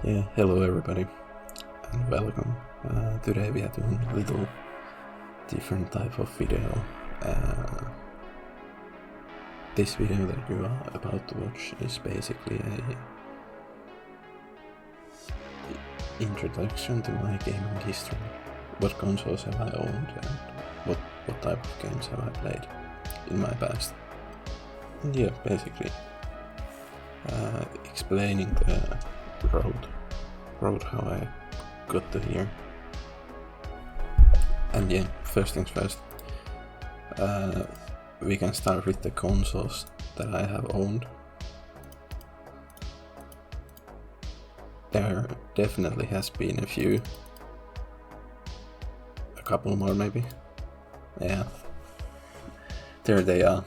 Yeah, hello everybody, and welcome. Today we are doing a little different type of video. This video that you are about to watch is basically a introduction to my gaming history. What consoles have I owned and what type of games have I played in my past. And yeah, basically explaining the road how I got to here. And yeah, first things first, we can start with the consoles that I have owned. There definitely has been a couple more maybe. Yeah, there they are,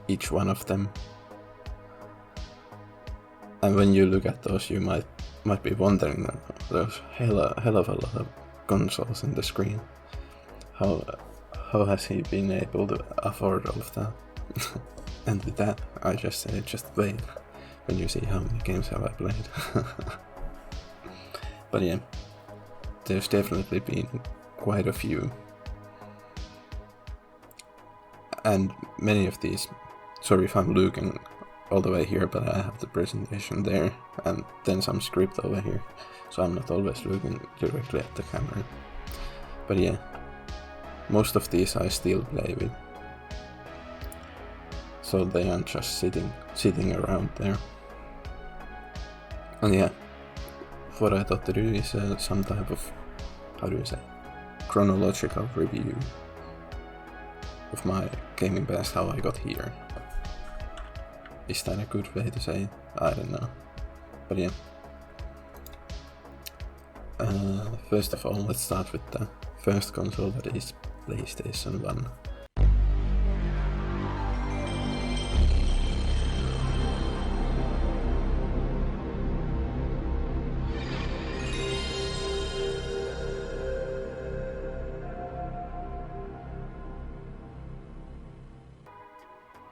each one of them. And when you look at those, you might be wondering, there's hell of a lot of consoles in the screen. How has he been able to afford all of that? And with that, I just say, just wait when you see how many games have I played. But yeah, there's definitely been quite a few. And many of these, sorry if I'm looking all the way here, but I have the presentation there and then some script over here, so I'm not always looking directly at the camera. But yeah, most of these I still play with, so they aren't just sitting around there. And yeah, what I thought to do is some type of, chronological review of my gaming past, how I got here. Is that a good way to say it? I don't know. But yeah. First of all, let's start with the first console, that is PlayStation 1.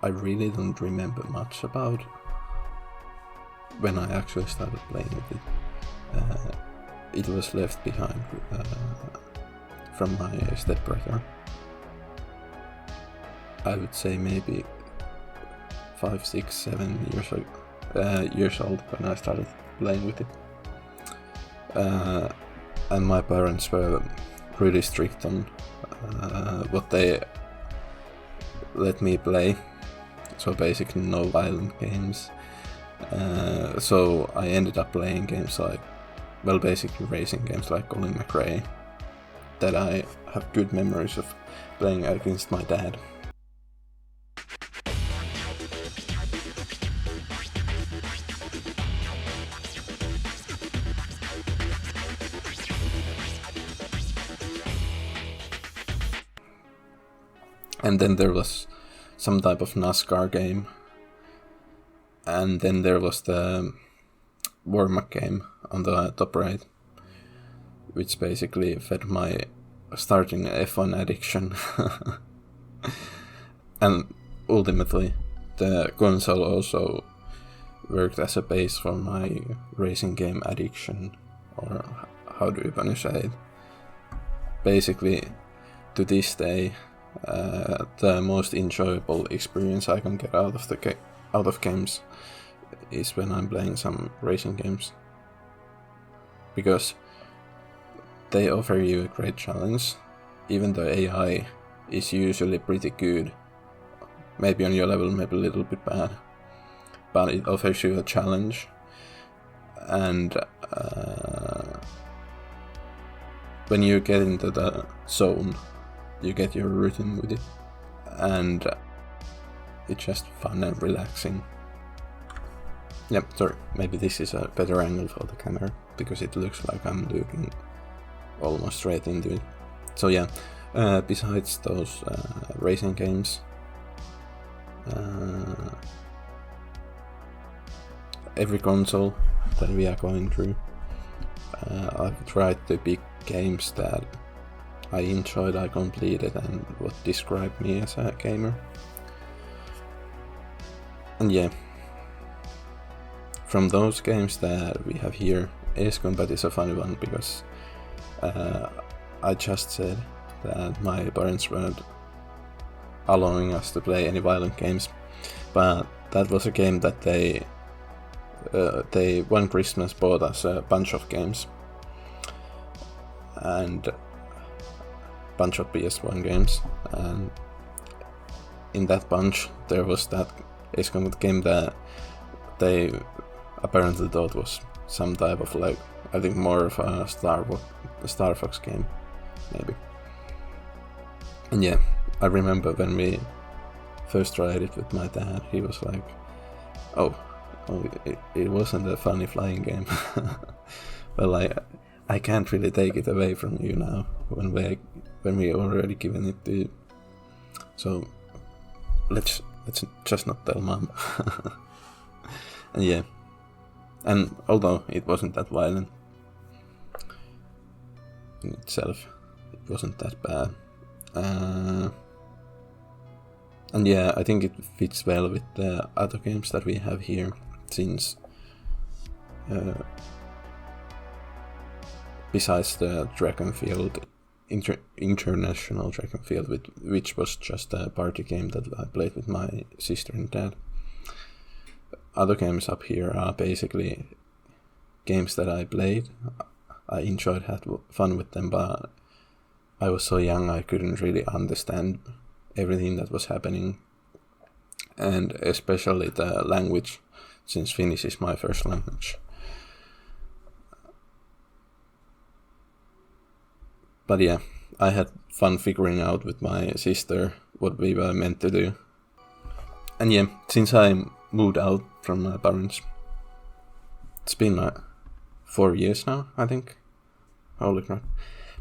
I really don't remember much about when I actually started playing with it. It was left behind from my stepbrother. I would say maybe 5, 6, 7 years old when I started playing with it. And my parents were really strict on what they let me play. So basically no violent games. So I ended up playing games like, basically racing games like Colin McRae, that I have good memories of playing against my dad. And then there was some type of NASCAR game, and then there was the warm-up game on the top right, which basically fed my starting F1 addiction. And ultimately the console also worked as a base for my racing game addiction, or how do you want to say it. Basically, to this day, the most enjoyable experience I can get out of games is when I'm playing some racing games, because they offer you a great challenge. Even though AI is usually pretty good, maybe on your level, maybe a little bit bad, but it offers you a challenge, and when you get into the zone, you get your rhythm with it, and it's just fun and relaxing. Yep, sorry, maybe this is a better angle for the camera, because it looks like I'm looking almost straight into it. So yeah, besides those racing games, every console that we are going through, I've tried to pick games that I enjoyed, I completed, and what described me as a gamer. And yeah, from those games that we have here, Ace Combat is a funny one because I just said that my parents weren't allowing us to play any violent games, but that was a game that they one Christmas bought us a bunch of games, and bunch of PS1 games, and in that bunch there was that Ace Combat game that they apparently thought was some type of like, I think more of a Star Fox game, maybe. And yeah, I remember when we first tried it with my dad, he was like, oh it wasn't a funny flying game. Well, I can't really take it away from you now when we already given it to you. So let's just not tell mom. And yeah, and although it wasn't that violent in itself, it wasn't that bad. And yeah, I think it fits well with the other games that we have here, since besides the Dragonfield, International Dragonfield, which was just a party game that I played with my sister and dad, other games up here are basically games that I played. I enjoyed, had fun with them, but I was so young I couldn't really understand everything that was happening, and especially the language, since Finnish is my first language. But yeah, I had fun figuring out with my sister what we were meant to do. And yeah, since I moved out from my parents, it's been like 4 years now, I think. Holy crap.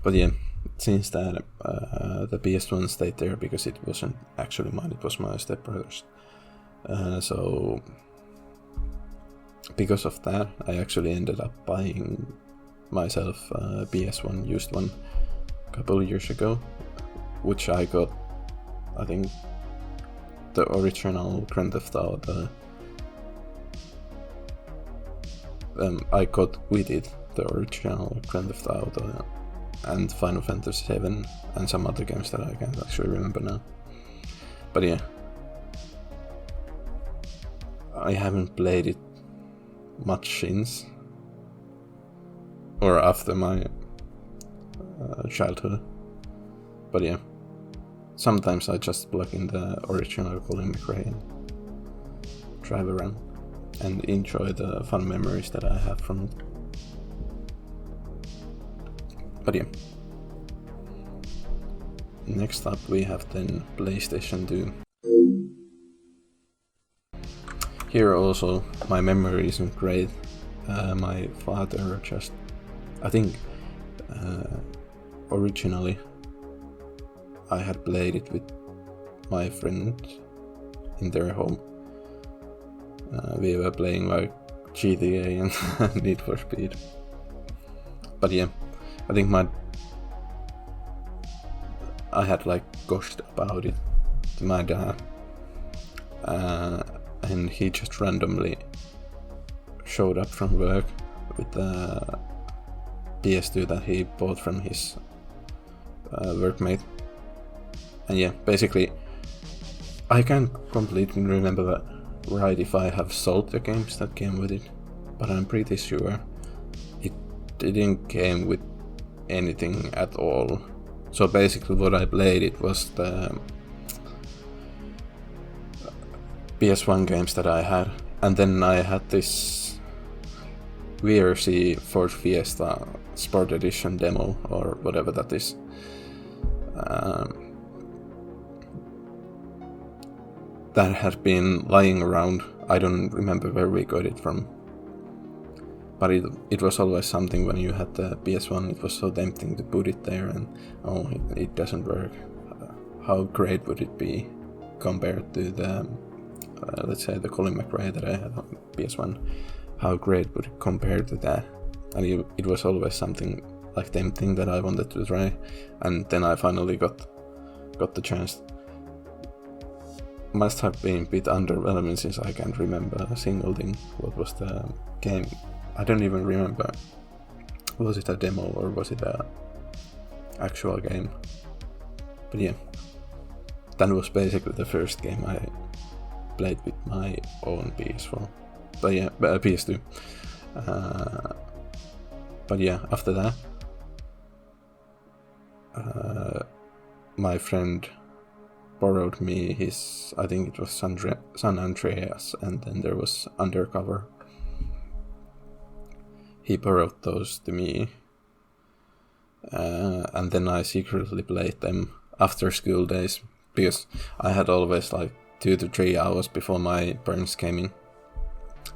But yeah, since that, the PS1 stayed there because it wasn't actually mine, it was my stepbrother's. So because of that, I actually ended up buying myself a PS1 used one a couple of years ago, which I got, I think, the original Grand Theft Auto. I got with it the original Grand Theft Auto and Final Fantasy VII and some other games that I can't actually remember now. But yeah, I haven't played it much since, or after my childhood. But yeah, sometimes I just plug in the original Colin McRae and drive around and enjoy the fun memories that I have from it. But yeah, next up we have then PlayStation 2. Here also my memory isn't great. My father just, I think originally I had played it with my friend in their home. We were playing like GTA and Need for Speed. But yeah, I think I had like gushed about it to my dad, and he just randomly showed up from work with the PS2 that he bought from his workmate. And yeah, basically I can't completely remember that right if I have sold the games that came with it, but I'm pretty sure it didn't came with anything at all. So basically what I played, it was the PS1 games that I had, and then I had this VRC Ford Fiesta Sport Edition demo, or whatever that is. That had been lying around. I don't remember where we got it from, but it was always something when you had the PS1, it was so tempting to put it there and it doesn't work. How great would it be compared to the let's say the Colin McRae that I had on PS1? How great would it compare to that? And it was always something like tempting that I wanted to try, and then I finally got the chance. must have been a bit underwhelming since I can't remember a single thing. What was the game? I don't even remember. Was it a demo or was it a actual game? But yeah, that was basically the first game I played with my own PS4. But yeah, PS2. But yeah, after that, my friend borrowed me his, I think it was San Andreas, and then there was Undercover. He borrowed those to me, and then I secretly played them after school days, because I had always like 2 to 3 hours before my parents came in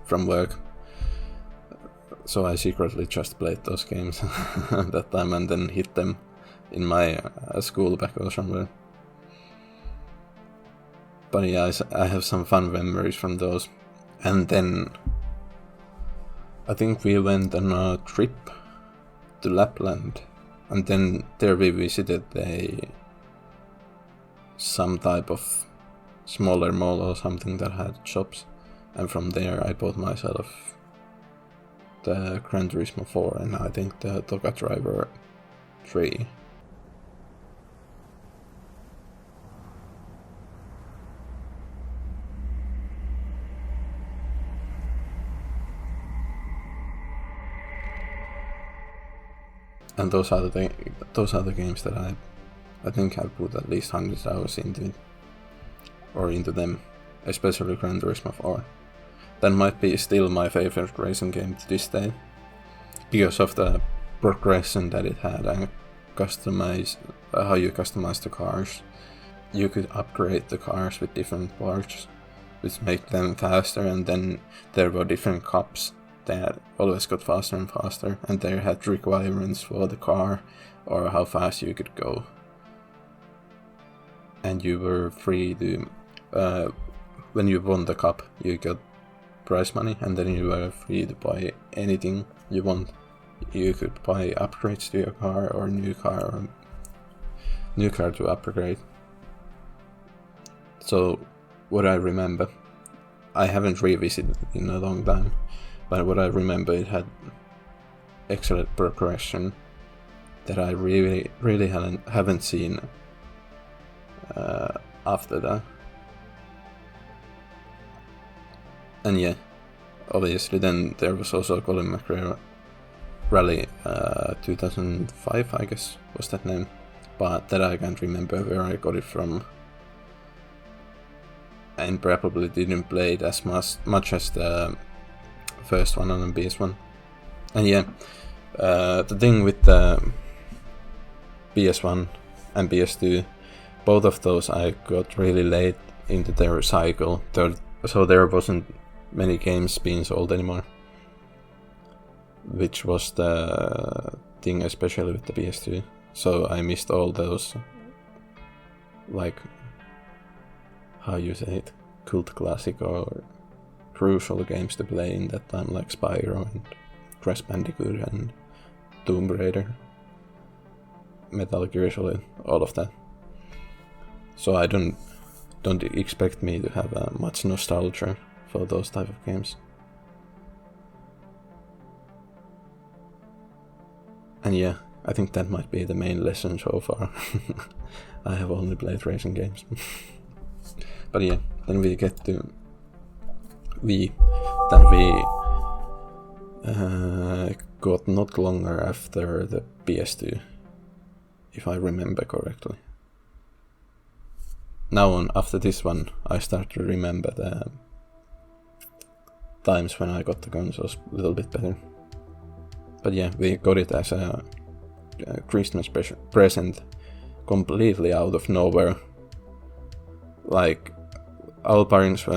from work. So I secretly just played those games at that time and then hid them in my school bag or somewhere. But yeah, I have some fun memories from those. And then I think we went on a trip to Lapland, and then there we visited some type of smaller mall or something that had shops, and from there I bought myself the Gran Turismo 4 and I think the Toga Driver 3. And those are the games that I think I've put at least 100 hours into it, or into them, especially Gran Turismo 4. That might be still my favorite racing game to this day, because of the progression that it had and how you customize the cars. You could upgrade the cars with different parts, which make them faster, and then there were different cups that always got faster and faster, and they had requirements for the car or how fast you could go. And you were free to, when you won the cup, you got prize money, and then you were free to buy anything you want. You could buy upgrades to your car or new car to upgrade. So what I remember, I haven't revisited it in a long time, but what I remember, it had excellent progression that I really haven't seen after that. And yeah, obviously then there was also Colin McRae Rally 2005, I guess was that name, but that I can't remember where I got it from, and probably didn't play it as much as the first one on the PS1. And yeah, the thing with the PS1 and PS2, both of those I got really late into their cycle, so there wasn't many games being sold anymore, which was the thing especially with the PS2. So I missed all those, like, how you say it, cult classic or crucial games to play in that time, like Spyro and Crash Bandicoot and Tomb Raider, Metal Gear Solid, all of that. So I don't expect me to have much nostalgia for those type of games. And yeah, I think that might be the main lesson so far. I have only played racing games. But yeah, then we get to we got not longer after the PS2, if I remember correctly. Now on, after this one, I start to remember the times when I got the consoles a little bit better. But yeah, we got it as a Christmas present, completely out of nowhere. Like, our parents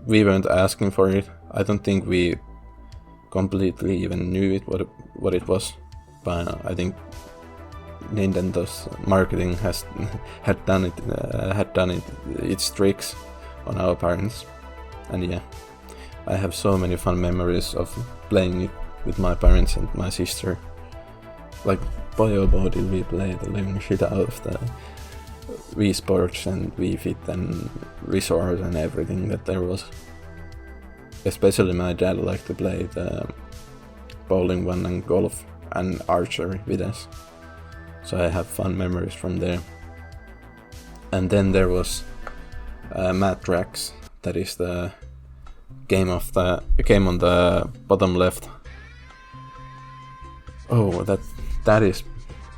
we weren't asking for it. I don't think we completely even knew what it was, but I think Nintendo's marketing had done its tricks on our parents. And yeah, I have so many fun memories of playing it with my parents and my sister. Like, boy oh boy did we play the living shit out of Wii Sports and Wii Fit and Resort and everything that there was. Especially my dad liked to play the bowling one and golf and archery with us. So I have fun memories from there. And then there was Mad Tracks, that is the game on the bottom left. Oh, that is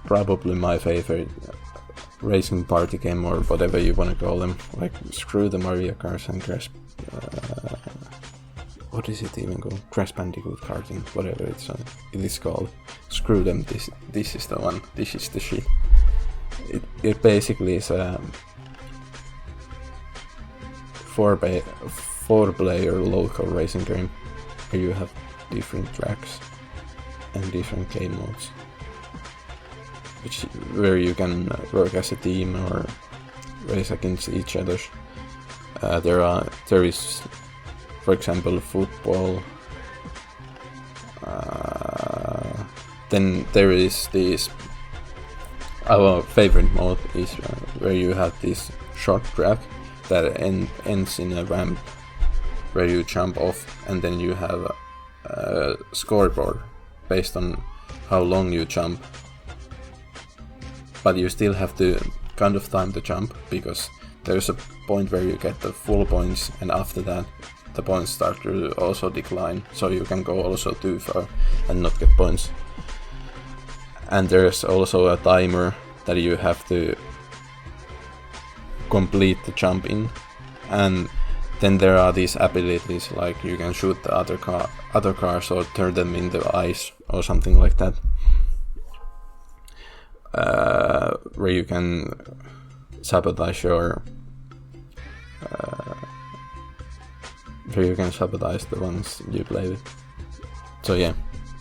probably my favorite racing party game, or whatever you want to call them. Like, screw the Mario Kart and Crash. What is it even called? Crash Bandicoot karting, whatever it is called. Screw them. This is the one. This is the shit. It basically is a 4-player local racing game where you have different tracks and different game modes, where you can work as a team or race against each other. There is, for example, football. Then there is this. Our favorite mode is where you have this short track that ends in a ramp where you jump off, and then you have a scoreboard based on how long you jump. But you still have to kind of time the jump, because there's a point where you get the full points, and after that the points start to also decline, so you can go also too far and not get points. And there's also a timer that you have to complete the jump in, and then there are these abilities, like you can shoot the other cars or turn them into ice or something like that, where you can sabotage the ones you play with. So yeah,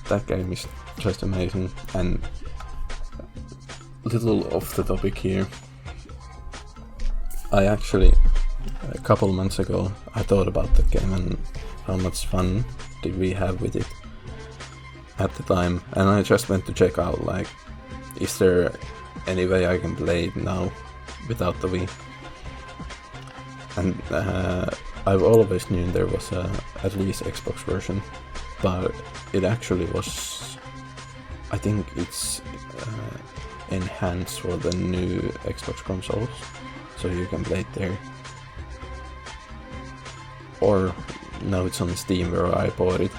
that game is just amazing. And little off the topic here, I actually, a couple months ago, I thought about the game and how much fun did we have with it at the time, and I just went to check out, like, is there any way I can play it now without the Wii? And I've always known there was at least Xbox version, but it actually was, I think it's enhanced for the new Xbox consoles, so you can play it there. Or now it's on Steam, where I bought it.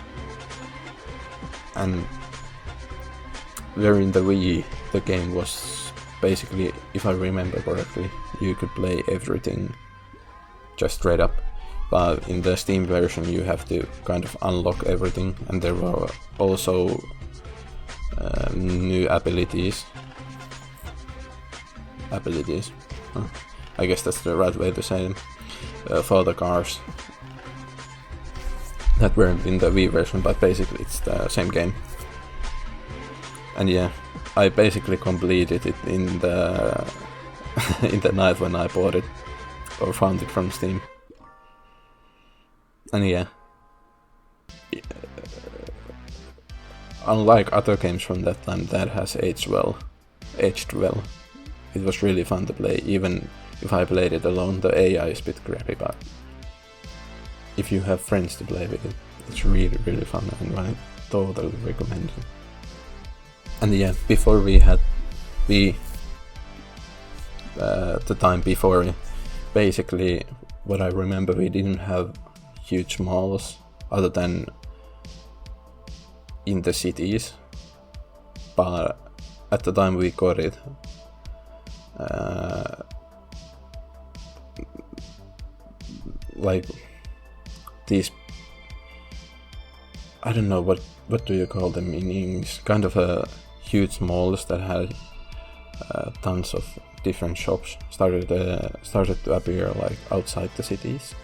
And where in the Wii, the game was basically, if I remember correctly, you could play everything just straight up. But in the Steam version you have to kind of unlock everything, and there were also new abilities. I guess that's the right way to say them, for the cars that weren't in the Wii version, but basically it's the same game. And yeah, I basically completed it in the in the night when I bought it or found it from Steam. And yeah, unlike other games from that time, that has aged well. It was really fun to play, even if I played it alone. The AI is a bit crappy, but if you have friends to play with it, it's really, really fun, and I totally recommend it. And yeah, before we had the time before, basically what I remember, we didn't have huge malls other than in the cities, but at the time we got it, like these, I don't know what do you call them in English, kind of a huge malls that had tons of different shops started to appear, like, outside the cities.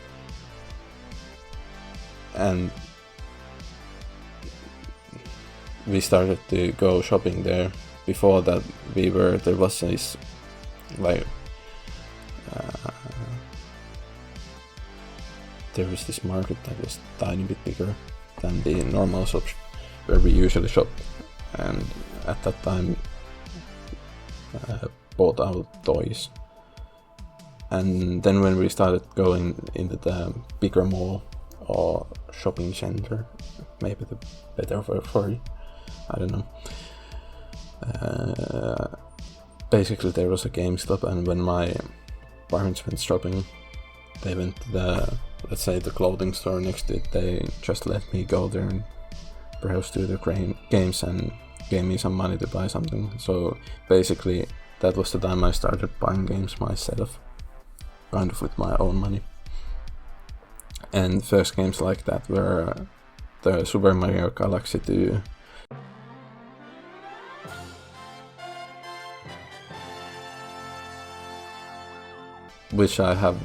And we started to go shopping there. Before that, there was this, like, there was this market that was a tiny bit bigger than the normal shops where we usually shop, and at that time bought out toys. And then when we started going into the bigger mall or shopping center, maybe the better word for it, I don't know. Basically there was a GameStop, and when my parents went shopping, they went to the, let's say, the clothing store next to it. They just let me go there and browse through the games and gave me some money to buy something. So basically that was the time I started buying games myself, kind of with my own money. And first games like that were the Super Mario Galaxy 2, which I have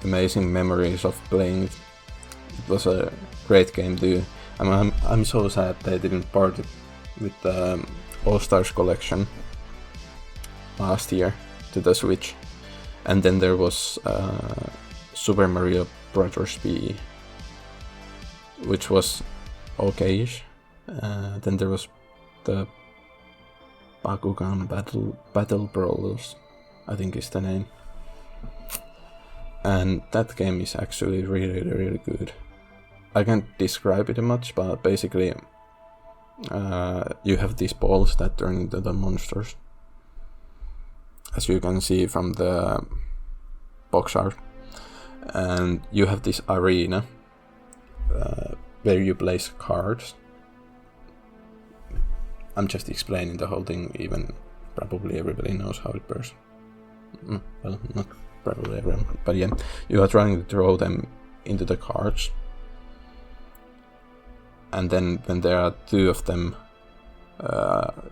amazing memories of playing. It was a great game too. I'm so sad they didn't part it with the All-Stars collection last year to the Switch. And then there was Super Mario Bros. B, which was okay-ish. Then there was the Bakugan Battle Brawlers, I think is the name. And that game is actually really, really good. I can't describe it much, but basically you have these balls that turn into the monsters, as you can see from the box art. And you have this arena where you place cards. I'm just explaining the whole thing, even probably everybody knows how it works. Well, not probably everyone, but yeah, you are trying to throw them into the cards, and then when there are two of them,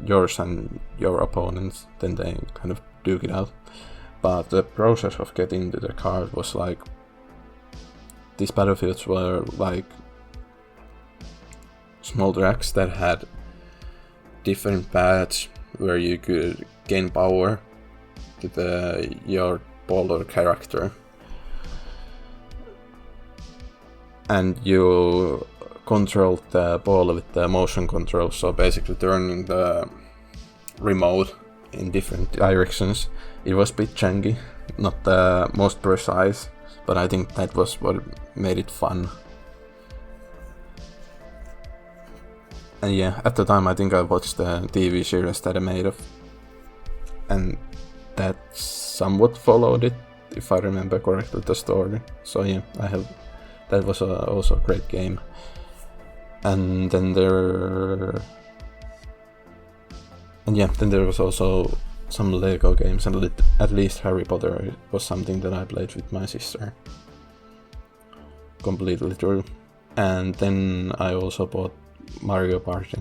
yours and your opponent's, then they kind of duke it out. But the process of getting to the card was like, these battlefields were like small tracks that had different paths where you could gain power to your ball or character, and you control the ball with the motion control, so basically turning the remote in different directions. It was a bit janky, not the most precise, but I think that was what made it fun. And yeah, at the time I think I watched the TV series that I made of, and that somewhat followed it, if I remember correctly, the story. So yeah, that was also a great game. And then there was also some Lego games, and at least Harry Potter was something that I played with my sister. Completely true. And then I also bought Mario Party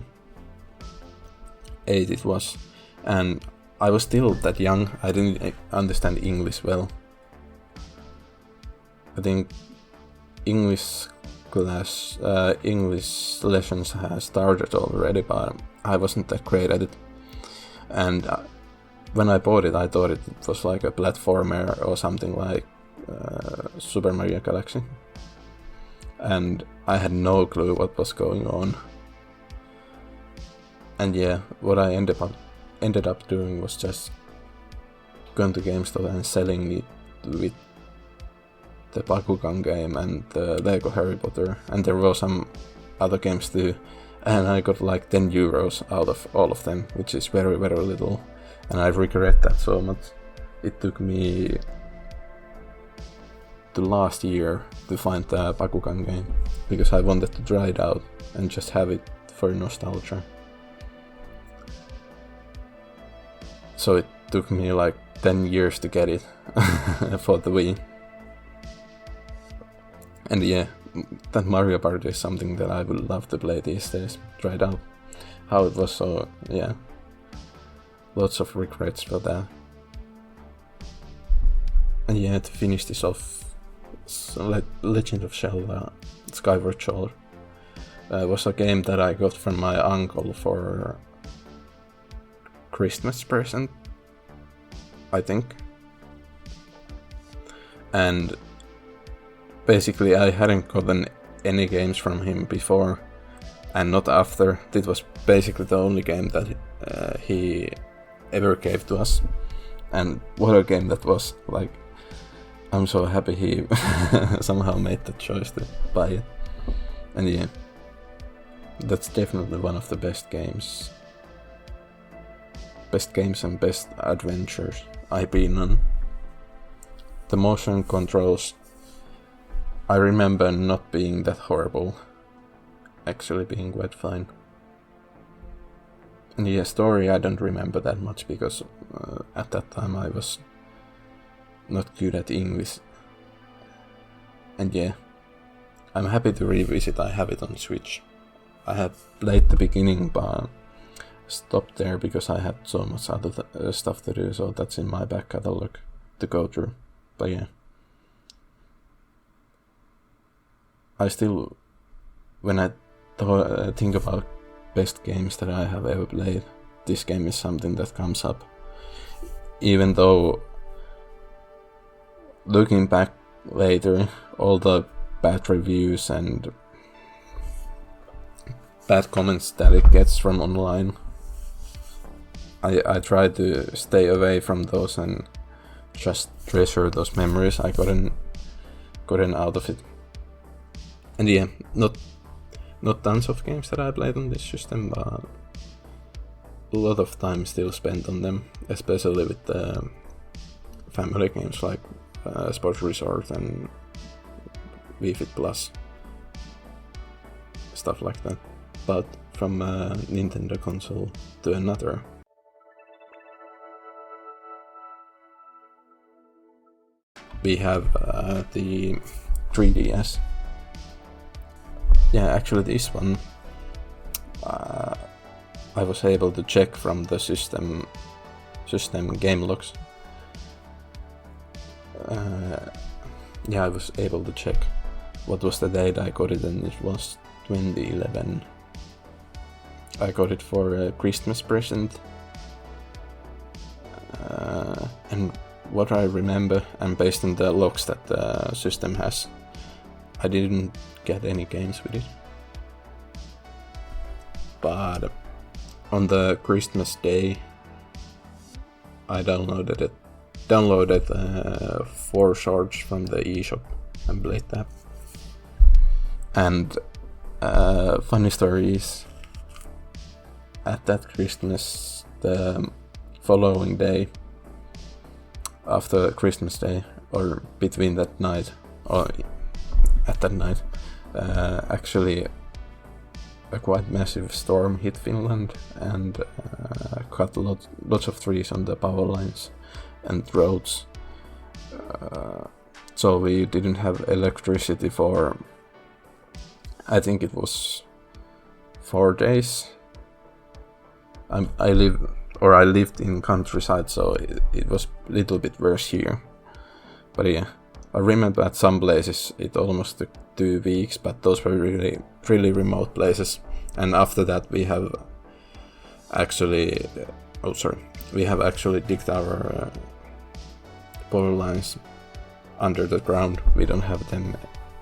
8 it was, and I was still that young, I didn't understand English well. I think English lessons has started already, but I wasn't that great at it. And when I bought it, I thought it was like a platformer or something like Super Mario Galaxy. And I had no clue what was going on. And yeah, what I ended up doing was just going to GameStop and selling it with the Bakugan game and the Lego Harry Potter, and there were some other games too, and I got like 10 euros out of all of them, which is very, very little, and I regret that so much. It took me to last year to find the Bakugan game, because I wanted to try it out and just have it for nostalgia. So it took me like 10 years to get it for the Wii. And yeah, that Mario Party is something that I would love to play these days, try it out. How it was, so yeah, lots of regrets for that. And yeah, to finish this off, Legend of Zelda Skyward Sword was a game that I got from my uncle for Christmas present, I think. And basically I hadn't gotten any games from him before and not after. It was basically the only game that he ever gave to us. And what a game that was. Like, I'm so happy he somehow made the choice to buy it. And yeah, that's definitely one of the best games. Best games and best adventures I've been on. The motion controls, I remember not being that horrible. Actually being quite fine. And yeah, story I don't remember that much because at that time I was not good at English. And yeah, I'm happy to revisit. I have it on Switch. I had played the beginning but stopped there because I had so much other stuff to do, so that's in my back catalog to go through. But yeah, I still, when I think about best games that I have ever played, this game is something that comes up. Even though, looking back later, all the bad reviews and bad comments that it gets from online, I try to stay away from those and just treasure those memories I gotten out of it. And yeah, not tons of games that I played on this system, but a lot of time still spent on them, especially with the family games like Sports Resort and Wii Fit Plus, stuff like that. But from a Nintendo console to another. We have the 3DS. Yeah, actually this one I was able to check from the system game logs. Yeah, I was able to check what was the date I got it, and it was 2011. I got it for a Christmas present. And what I remember, and based on the logs that the system has, I didn't get any games with it. But on the Christmas day, I downloaded 4 shorts from the eShop and played that. And funny story is, at that Christmas, the following day, after Christmas Day, or between that night, or at that night, actually a quite massive storm hit Finland and cut lots of trees on the power lines and roads. So we didn't have electricity for, I think it was 4 days. I lived in countryside, so it was a little bit worse here. But yeah, I remember at some places it almost took 2 weeks, but those were really remote places. And after that we have actually digged our power lines under the ground. We don't have them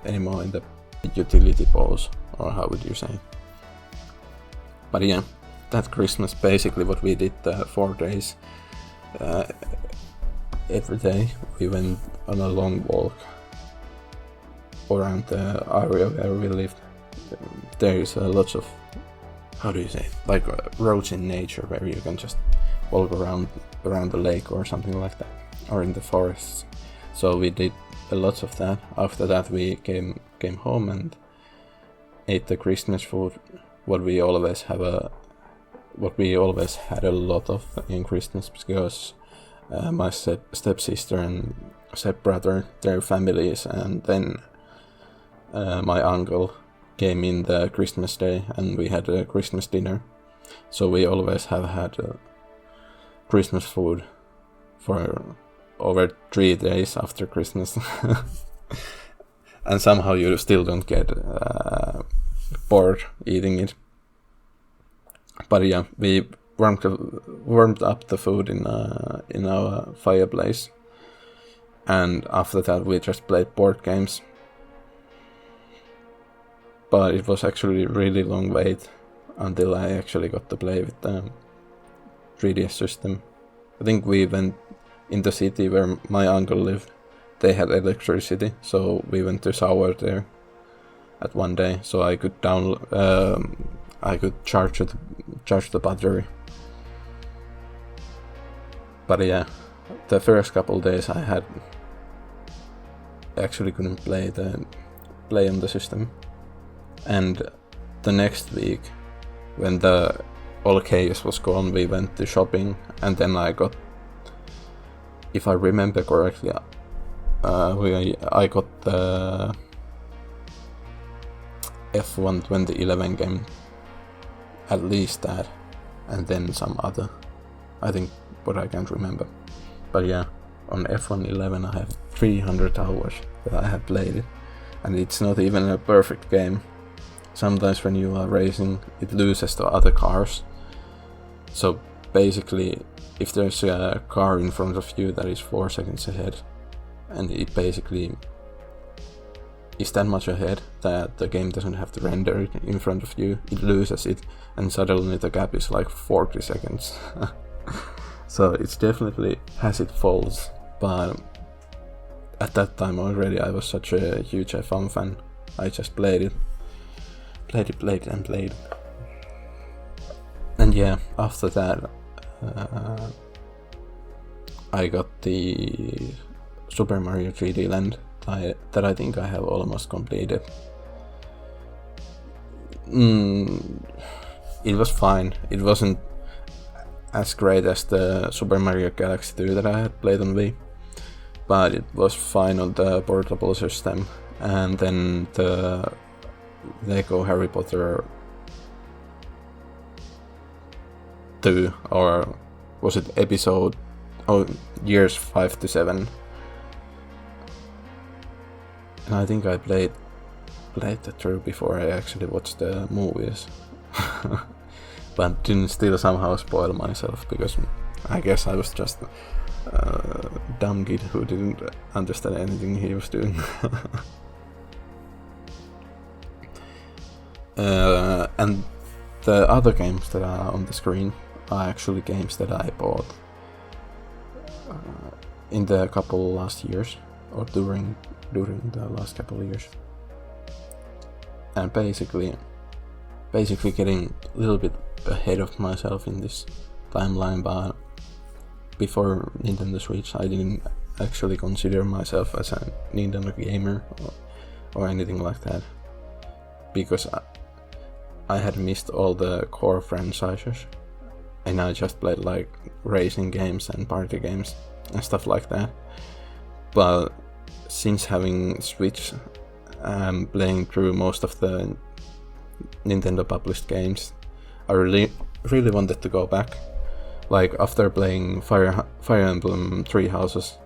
anymore in the utility poles, or how would you say? But yeah, that Christmas basically what we did 4 days. Every day we went on a long walk around the area where we lived. There is lots of, how do you say, like roads in nature where you can just walk around the lake or something like that, or in the forests. So we did a lot of that. After that we came home and ate the Christmas food, what we always had a lot of in Christmas, because my stepsister and stepbrother, their families, and then my uncle came in the Christmas day, and we had a Christmas dinner. So we always have had Christmas food for over 3 days after Christmas. And somehow you still don't get bored eating it. But yeah, we warmed up the food in our fireplace, and after that we just played board games. But it was actually really long wait until I actually got to play with the 3DS system. I think we went in the city where my uncle lived, they had electricity, so we went to shower there at one day, so I could I could charge the battery. But yeah, the first couple days I actually couldn't play on the system, and the next week, when the all chaos was gone, we went to shopping, and then I got, if I remember correctly, I got the F1 2011 game, at least that, and then some other, I think, but I can't remember. But yeah, on F1 11 I have 300 hours that I have played it, and it's not even a perfect game. Sometimes when you are racing, it loses to other cars. So basically, if there's a car in front of you that is 4 seconds ahead, and it basically is that much ahead that the game doesn't have to render it in front of you, it loses it, and suddenly the gap is like 40 seconds. So it's definitely has its faults, but at that time already I was such a huge F1 fan. I just played. And yeah, after that I got the Super Mario 3D Land that I think I have almost completed. It was fine. It wasn't as great as the Super Mario Galaxy 2 that I had played on Wii, but it was fine on the portable system. And then the Lego Harry Potter 2, or was it episode, years 5 to 7, and I think I played that through before I actually watched the movies. But didn't still somehow spoil myself, because I guess I was just a dumb kid who didn't understand anything he was doing. And the other games that are on the screen are actually games that I bought in the couple last years, or during the last couple of years. And basically getting a little bit ahead of myself in this timeline, but before Nintendo Switch I didn't actually consider myself as a Nintendo gamer or anything like that, because I had missed all the core franchises, and I just played like racing games and party games and stuff like that. But since having Switch, playing through most of the Nintendo published games, I really wanted to go back. Like after playing Fire Emblem Three Houses,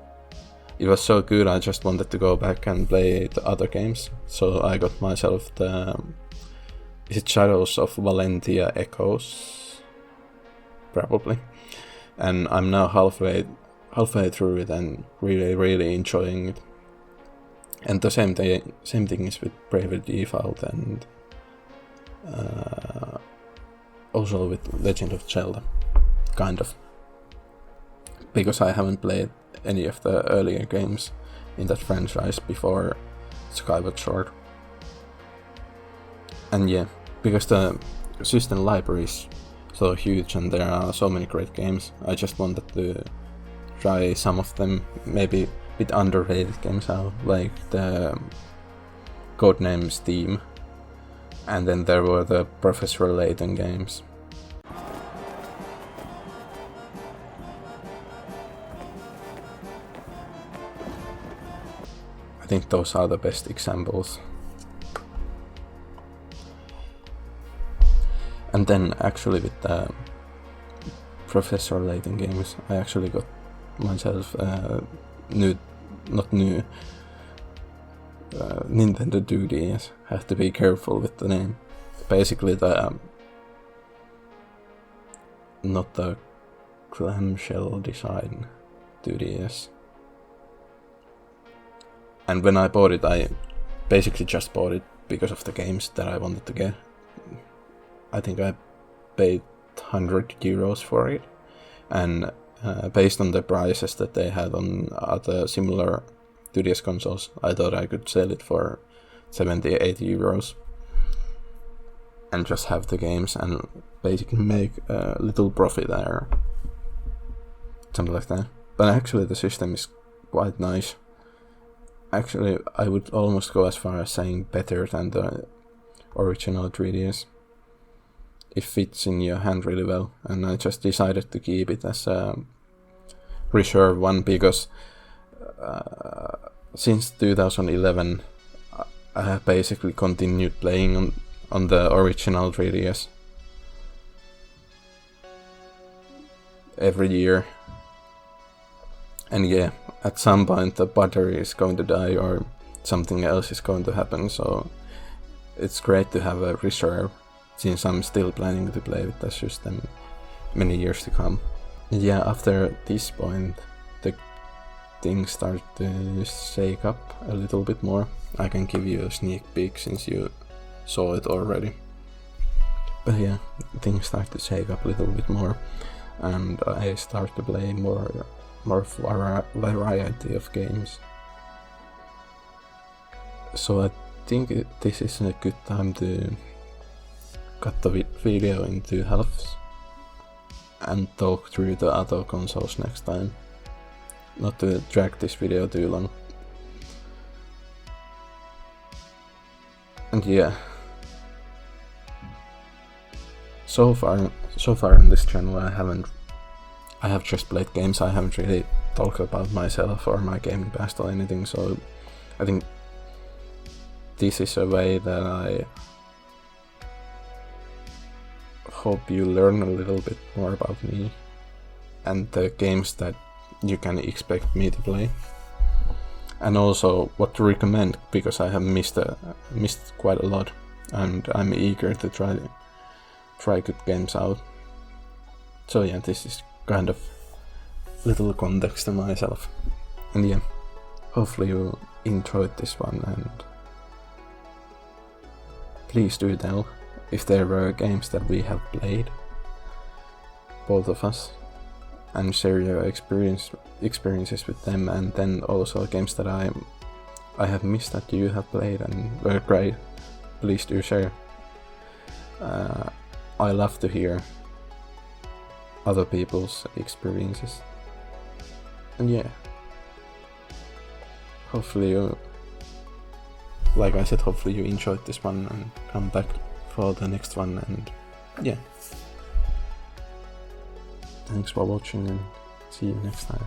it was so good I just wanted to go back and play the other games. So I got myself the Shadows of Valentia Echoes, probably, and I'm now halfway through it and really enjoying it. And the same thing is with Bravely Default and also with Legend of Zelda, kind of, because I haven't played any of the earlier games in that franchise before Skyward Sword. And yeah, because the system library is so huge and there are so many great games, I just wanted to try some of them, maybe a bit underrated games out, like the Codenames Theme, and then there were the Professor Layton games. I think those are the best examples. And then actually with the Professor Layton games, I actually got myself Nintendo 2DS. Have to be careful with the name. Basically not the clamshell design 2DS. And when I bought it, I basically just bought it because of the games that I wanted to get. I think I paid €100 for it, and based on the prices that they had on other similar 2DS consoles. I thought I could sell it for 70-80 euros and just have the games and basically make a little profit there. Something like that. But actually the system is quite nice. Actually, I would almost go as far as saying better than the original 3DS. It fits in your hand really well, and I just decided to keep it as a reserve one because since 2011 I have basically continued playing on the original 3DS every year. And yeah, at some point the battery is going to die or something else is going to happen, so it's great to have a reserve since I'm still planning to play with the system many years to come. Yeah, after this point the things start to shake up a little bit more. I can give you a sneak peek since you saw it already. But yeah, things start to shake up a little bit more and I start to play more variety of games. So I think this is a good time to cut the video into halves and talk through the other consoles next time. Not to drag this video too long. And yeah, so far on this channel I have just played games. I haven't really talked about myself or my gaming past or anything, so I think this is a way that I hope you learn a little bit more about me and the games that you can expect me to play, and also what to recommend, because I have missed quite a lot and I'm eager to try good games out. So yeah, this is kind of little context to myself. And yeah, hopefully you enjoyed this one, and please do tell if there were games that we have played, both of us, and share your experiences with them, and then also games that I have missed that you have played and were great. Please do share. I love to hear other people's experiences. And yeah, hopefully you, like I said, hopefully you enjoyed this one and come back for the next one. And yeah, thanks for watching and see you next time.